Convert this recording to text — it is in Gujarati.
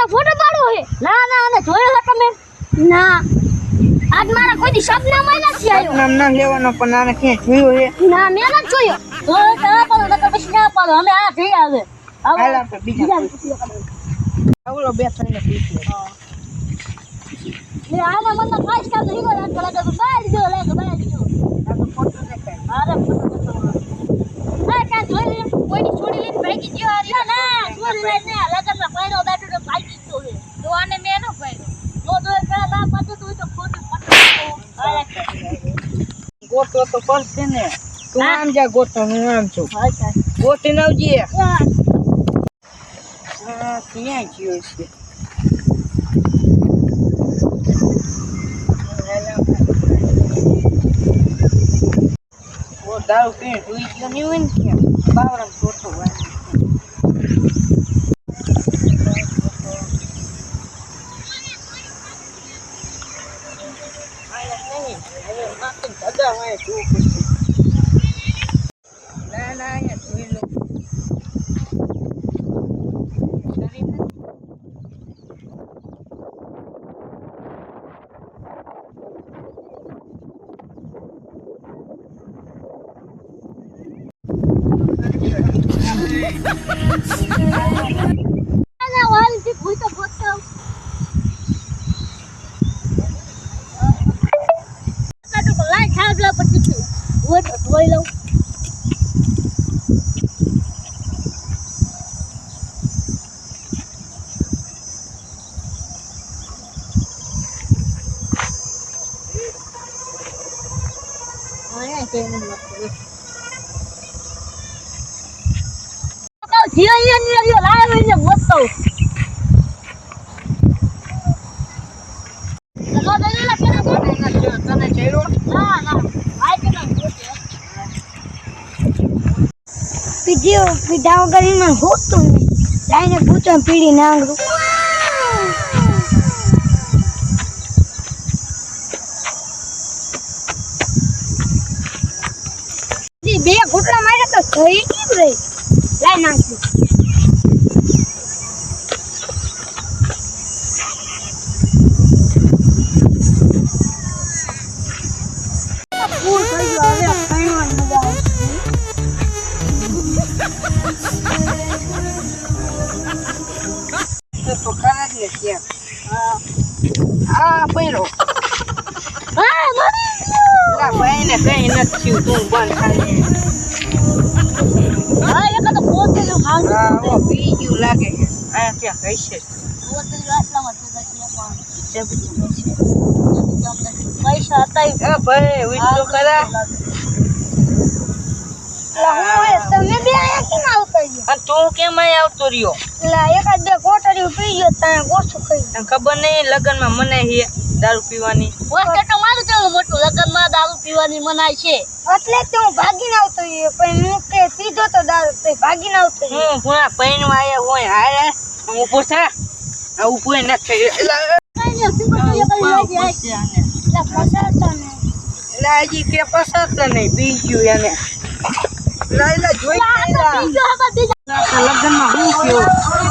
ઓલા ફોટો પાડો હે ના ના અને જોયો હે તમે ના આજ મારા કોઈ દી સપનામાં નથી આવ્યો નામ ના લેવાનો પણ આને ક્યાં જોયો હે ના મેં નથી જોયો તો પાડો નકર પછી ના પાડો અમે આ જઈ આવે હાલ આપણે બીજા આવલો બે થઈને પીછે લે આના મનમાં કાઈ કામ નહીં કરે આજ કલા તો બહાર ગયો લે તો બહાર ગયો આ તો ફોટો દેખાય અરે ફોટો તો ના કાં જોઈ કોઈની છોડી લઈને ભાગી ગયો આ રહ્યો ના છોડી લઈને લગનમાં પાડો બેઠો તો ભાગી ગયો હે તો આને મેં ન પાડ્યો તો પેલા ના પાડો તો ફોટો ગોતો તો પડશે ને તું આમ જા ગોતો હું આમ છું અચ્છા ગોતી નવજી હા ક્યાં ગયો છે ઓ દારૂ પીને સુઈ ગયો નહીં હોય ને ક્યાં બાવડા ગોતો હોય ના ના અહીંયા જોઈ લો ના વાલથી ભૂઈ તો ગોતો કાટો તો લાઈ ખાગલા પછી વોટ ધોઈ લઉં આયા કે મને જીઓ ની લાવી મોટો લગો દેલા કેના તને ચેરો ના ના આય કે ના પીડાઓ કરીને હોતું નહીં લાઈને પૂછો પીડી નાંગરું બે ઘૂંટડા માર્યા તો થઈ કેમ રહી લાઈ નાખી ફૂલ થઈ ગયો હવે ખાણવાની મજા તો ખરા જ ને ક્યાં આ પૈરો હા ના ભાઈ ને કઈ નથી તું બંધ થાય હા એક તો પોતે જો ખાવ હા ઓ પી ગયું લાગે છે આ ક્યાં કઈ છે પોતે જો આટલામાં તો પછી પણ જબ છે પૈસા હતા એ ભાઈ વિડિયો કરા તમે બે આયા કેમ આવતા ગયો અને તું કેમ આય આવતો રહ્યો લા એકાદ બે કોટરીઓ પી ગયો ત્યાં ગોઠો ખાઈ તને ખબર નહીં લગનમાં મનાય છે દારૂ પીવાની પોતે તો મારું કેવું મોટું લગનમાં દારૂ પીવાની મનાય છે એટલે તો હું ભાગીને આવતો પણ હું કે પીધો તો દારૂ તો ભાગીને આવતો હું પૂરા પૈણવા આયા હોય હારે ઊભો થા આ ઊભો ન થઈ એટલે હજી કે પસારતા નહીં પી ગયું એને લાઈલા જોઈ લગનમાં હું થયું